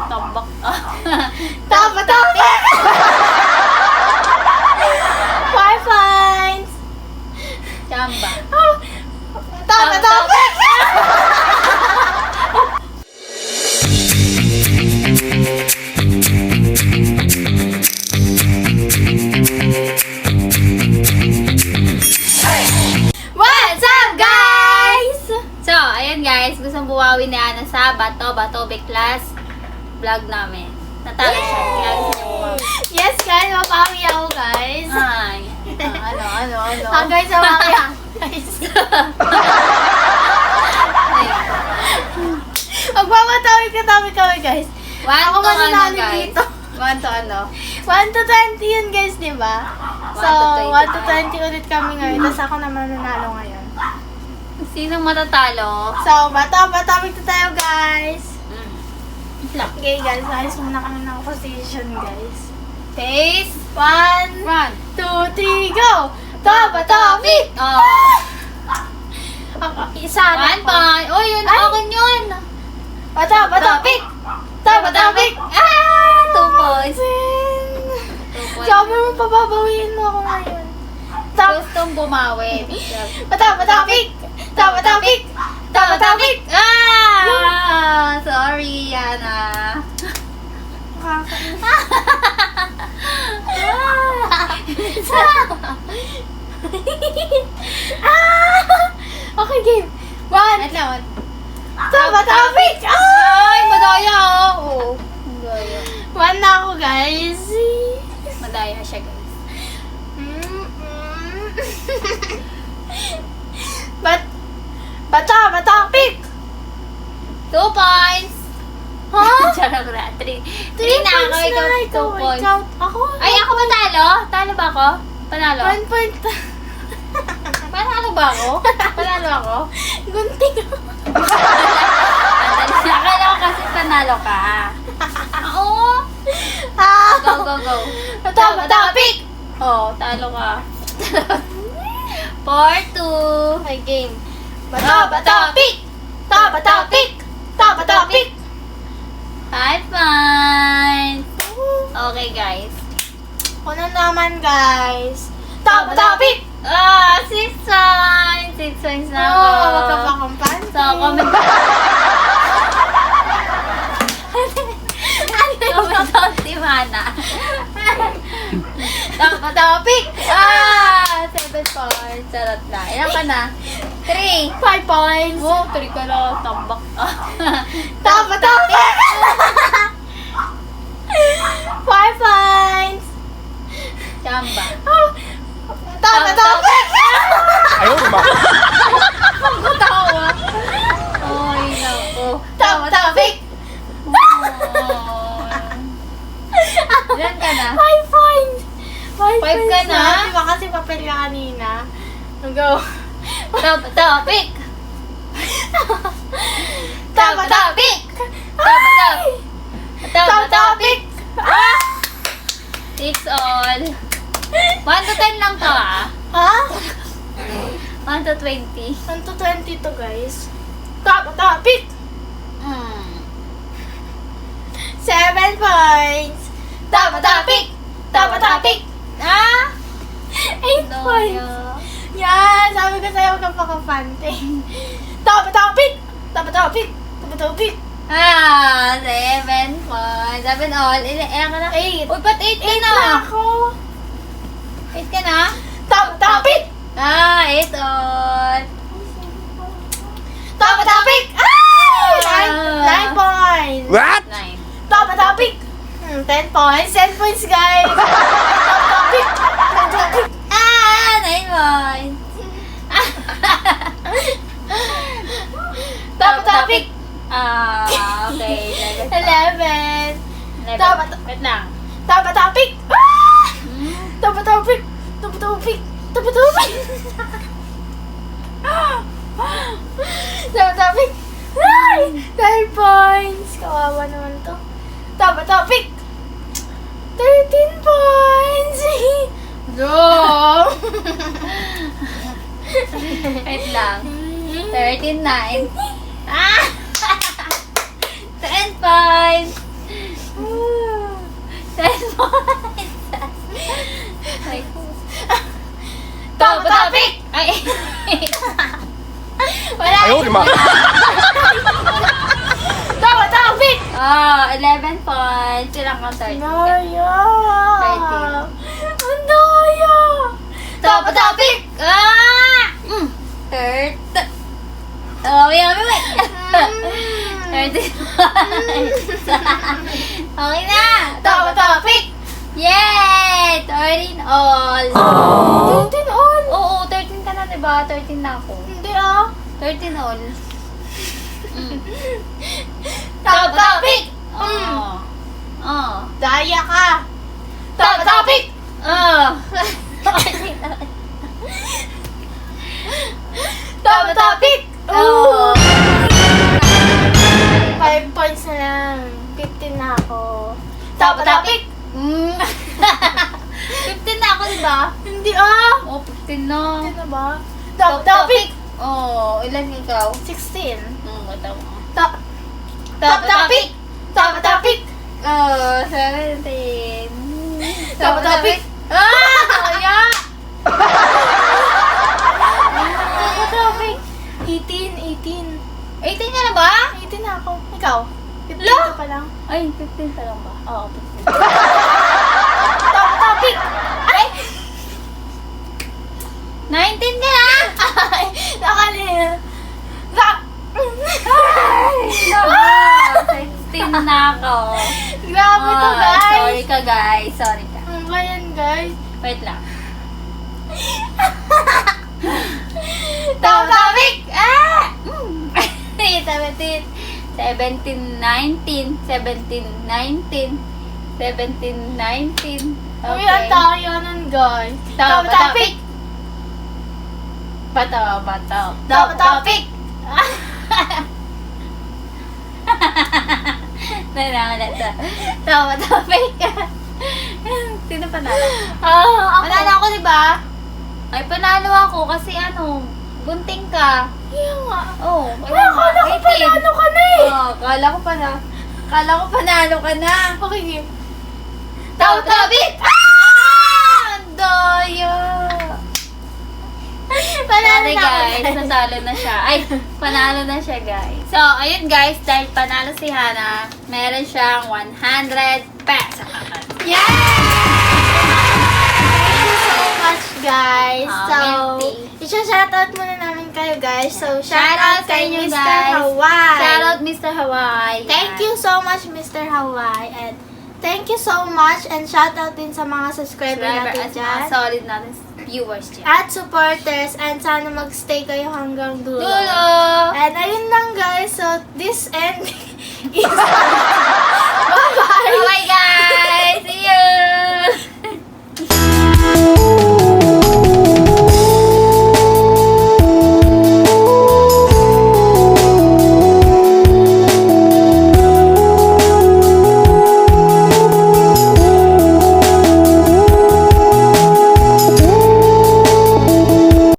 tambak. Tama, tama! 5 points! Chamba. Tama, tama! What's up, guys? So, ayan guys, gustong buwawi ni Ana sa Bato Big Class vlog namin. Natalo siya, kaya gusto niya buwawi. Yes, guys, mapawi ako, guys. Ay. Guys, mapawi ako, guys. Magpapatawid ka kami, guys. Ako mananalo dito. 1 to ano? 1 to 20 yun, guys, di ba? So, 1 1 to to 20 ulit kami ngayon. Tapos ako naman nanalo ngayon. Sinong matatalo? So, bata-bata tayo, guys. Lock. Okay, guys. Ayos muna kami ng position, guys. Face. 1, Run. 2, 3, go! Taba-tabi! Oh. Isa na 1 point. Oh, yun. Ay! Akin yun. Bata-bata-pik! Taba-tabi! 2 points. 2 points. Sabi mo, pababawiin mo ako ngayon. Gustong bumawi. Bata-bata-pik! Taba-tabi! Taba-tabi! Ah! Sorry, Yana. Okay, game. 1, Wait lang. Taba-tabi! Ay, madaya oh. Madaya. 1 na ako, guys. Madaya siya, guys. Bata-bata-pik! 2 points. Ha? Charot na. 3 na ako. Ikaw 2 points. Ako? Ay, ako matalo? Talo ba ako? Panalo? 1 point. Panalo ba ako? Panalo ako? Gunting ako. Akala ko kasi panalo ka. Oo. Go. Bata-bata-pik! Oh, talo ka. 4-2. Okay, game. Bata-bata-pik! Taba-tapik! Taba-tapik! 5 points. Okay, guys. Ako na naman, guys. Taba-tapik! 6 points. 6 points na ako. Wag ka pa kampante. So, comment down si Mana. Taba-tapik! 7 points. Charot na. Ilan ka na? 3. 5 points. Oh, 3 ka na. Tambak. Taba-tapik! 5 points. Chamba. Taba-tapik! Ayaw ba? Tawa. Ay, naku. Taba-tapik! Ilan ka na? 5 points. 5 Five ka na? Diba kasi papel ka kanina? Go. Taba-tapik. Taba-tapik! Taba-tapik. 6 all. 1 to 10 lang to ah. Ha? 1 to 20. 1 to 20 to, guys. Taba-tapik! 7 points. Taba-tapik! Taba-tapik! 8 points. Yan! Sabi ko sa'yo, huwag kang pakapante. Taba-tapik! Taba-tapik! Taba-tapik! 7 points. 7 all. Ilan ka na? 8. Uy, ba't 8 ka 8 na? na ako. 8 ka na? Taba-tapik! 8 all. Taba-tapik! 9 points. What? 9. Taba-tapik! 10 points. 10 points, guys. Taba-tapik! Taba-tapik! 9 points. Taba-tapik! Okay. 11. Wait lang. Taba-tapik! Taba-tapik! Taba-tapik! Taba-tapik! Taba-tapik! 9 points! Kawawa naman to. Taba-tapik! 13 points! No! Wait lang. 13, 9. 10 points. Ay. Topic! Ay. Wala. Ayaw, lima. Topic! Oh, 11 points. Silang kang 30. Naya! 13. Ang daya! Topic! Ah! Third. Oh, wait. 30 points. Okay na. Topic! Yay! 13 all. 13 all! Oo, 13 ka na, diba? 13 na ako. Hindi ah. 13 all. Topic! Oh. Oh. Daya ka! Topic! Oh. Topic! Oh. 5 points na lang. 15 na ako. Topic! 15 na ako, diba? Hindi ah. Oh, 15 na. Hindi na ba? Topic! Oh, ilan ikaw? 16. Ito mo. Topic! Topic! Oh, 17. Topic! Ah! Kaya! Topic! 18. 18 ka na ba? 18 na ako. Ikaw? 15 Lo? ka pa lang. Ay, 15 pa lang ba? Oo, 15. Topic! Ay! 19 ka na! Ay! Nakalina. Ay! 16 na ako. Grabe to, Ah, guys. Sorry ka, guys. Sorry ka. Ano ba yan, guys? Wait lang. Topic! Ah! 17, 19, 17, 19. Uy, ang tayo nun, guys. Topic! Bato. Topic! Nalaman na ito. Topic! Sino panalo? Ako. Panalo ako, diba? Ay, panalo ako kasi bunting ka. Yan nga. Oh, Akala ko panalo ka na eh. Oh, kala ko panalo ka na. Okay, game. Topic! Ah! Ang daya! Panalo Sorry na ako, guys, natalo na siya. Ay, panalo na siya guys. So, ayun guys, dahil panalo si Hana, meron siyang 100 pesos. Yay! Thank you so much, guys. Oh, So, merci. isa-shoutout muna namin kayo, guys. So, Shoutout shoutout sa kay inyo, Mr. guys. Hawaii. Shoutout Mr. Hawaii. Thank you so much, Mr. Hawaii. And thank you so much. And shoutout din sa mga subscriber natin At mga dyan. solid natin viewers dyan. At supporters. And sana magstay kayo hanggang dulo. Dulo! And ayun lang, guys. So, this ending is